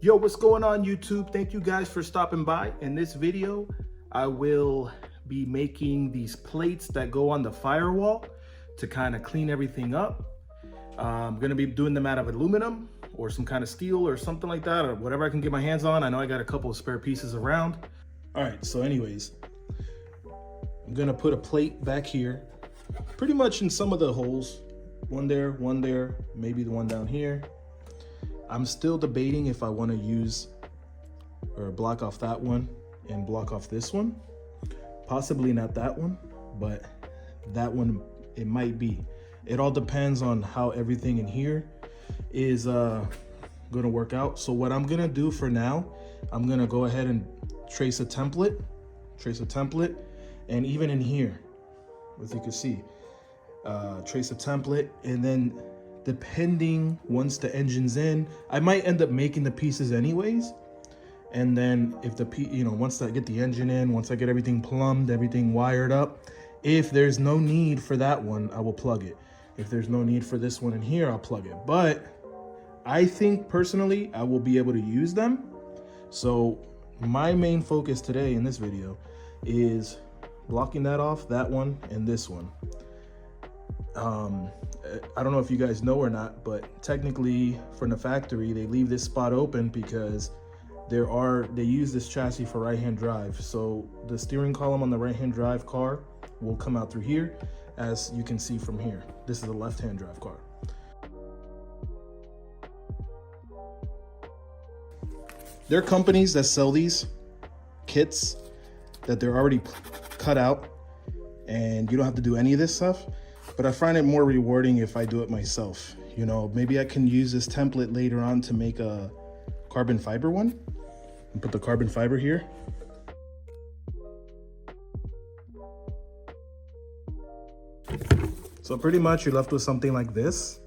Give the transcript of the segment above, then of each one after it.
Yo, what's going on YouTube? Thank you guys for stopping by. In this video, I will be making these plates that go on the firewall to kind of clean everything up. I'm gonna be doing them out of aluminum or some kind of steel or something like that, or whatever I can get my hands on. I know I got a couple of spare pieces around. All right, so anyways, I'm gonna put a plate back here, pretty much in some of the holes. One there, maybe the one down here. I'm still debating if I want to use or block off that one and block off this one. Possibly not that one, but that one, it might be. It all depends on how everything in here is going to work out. So what I'm going to do for now, I'm going to go ahead and trace a template, and even in here, as you can see, trace a template, and then depending, once the engine's in, I might end up making the pieces anyways. And then if once I get the engine in, once I get everything plumbed, everything wired up, if there's no need for that one, I will plug it. If there's no need for this one in here, I'll plug it. But I think personally, I will be able to use them. So my main focus today in this video is blocking that off, that one, and this one. I don't know if you guys know or not, but technically from the factory, they leave this spot open because they use this chassis for right-hand drive. So the steering column on the right-hand drive car will come out through here, as you can see from here. This is a left-hand drive car. There are companies that sell these kits that they're already cut out and you don't have to do any of this stuff. But I find it more rewarding if I do it myself. You know, maybe I can use this template later on to make a carbon fiber one and put the carbon fiber here. So pretty much you're left with something like this.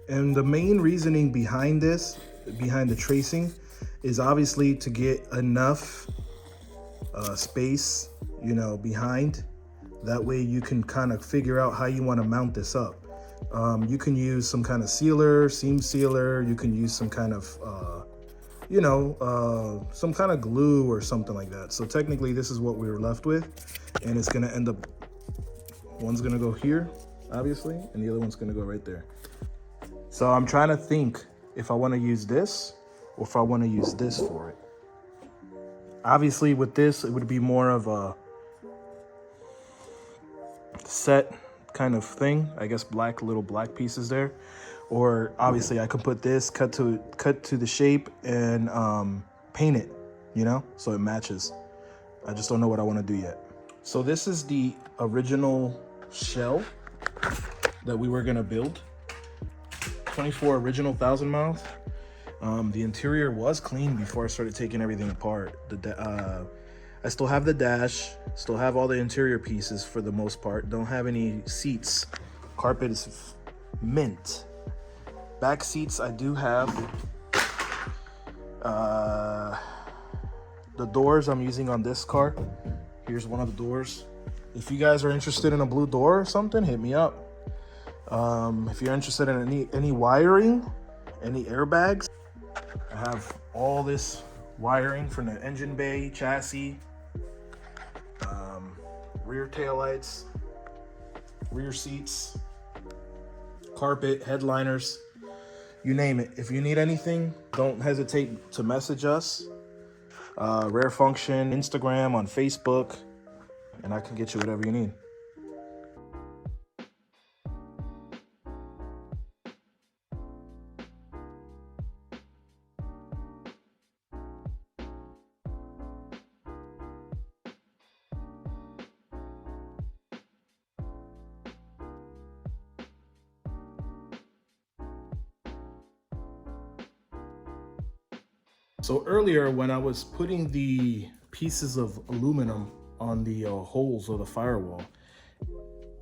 And the main reasoning behind this, behind the tracing, is obviously to get enough space, behind. That way you can kind of figure out how you want to mount this up. You can use some kind of sealer, seam sealer. You can use some kind of, some kind of glue or something like that. So technically this is what we were left with. And it's going to end up, one's going to go here, obviously, and the other one's going to go right there. So I'm trying to think if I want to use this or if I want to use this for it. Obviously with this, it would be more of a set kind of thing, I guess. Little black pieces there, or obviously I could put this cut to the shape and paint it, so it matches. I just don't know what I want to do yet. So this is the original shell that we were gonna build, 24 original 1,000 miles. The interior was clean before I started taking everything apart. I still have the dash, still have all the interior pieces for the most part. Don't have any seats. Carpet is mint. Back seats I do have. The doors I'm using on this car. Here's one of the doors. If you guys are interested in a blue door or something, hit me up. If you're interested in any wiring, any airbags, I have all this wiring from the engine bay, chassis, rear taillights, rear seats, carpet, headliners, you name it. If you need anything, don't hesitate to message us. Rare Function, Instagram, on Facebook, and I can get you whatever you need. So earlier when I was putting the pieces of aluminum on the holes of the firewall,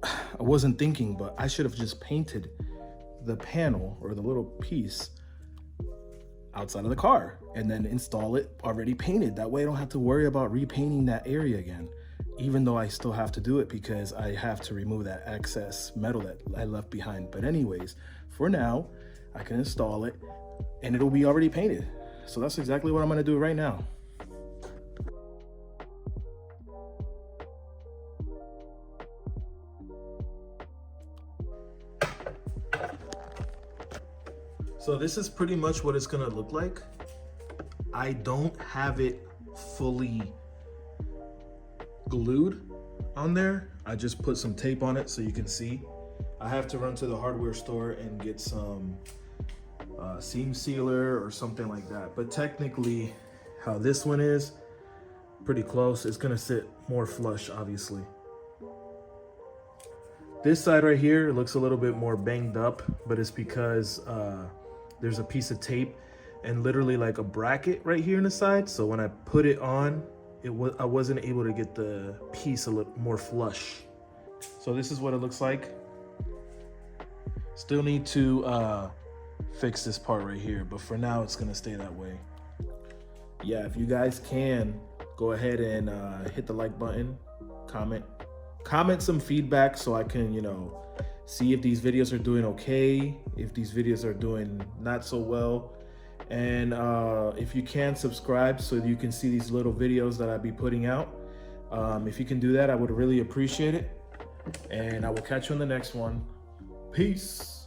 I wasn't thinking, but I should have just painted the panel or the little piece outside of the car and then install it already painted. That way I don't have to worry about repainting that area again, even though I still have to do it because I have to remove that excess metal that I left behind. But anyways, for now, I can install it and it'll be already painted. So that's exactly what I'm gonna do right now. So this is pretty much what it's gonna look like. I don't have it fully glued on there. I just put some tape on it so you can see. I have to run to the hardware store and get some seam sealer or something like that. But technically, how this one is, pretty close. It's gonna sit more flush, obviously. This side right here looks a little bit more banged up, but it's because there's a piece of tape and literally like a bracket right here in the side. So when I put it on, I wasn't able to get the piece a little more flush. So this is what it looks like. Still need to fix this part right here, but for now it's gonna stay that way. Yeah, if you guys can, go ahead and hit the like button, comment some feedback so I can, see if these videos are doing okay, if these videos are doing not so well. And if you can, subscribe so you can see these little videos that I'll be putting out. If you can do that, I would really appreciate it. And I will catch you on the next one. Peace.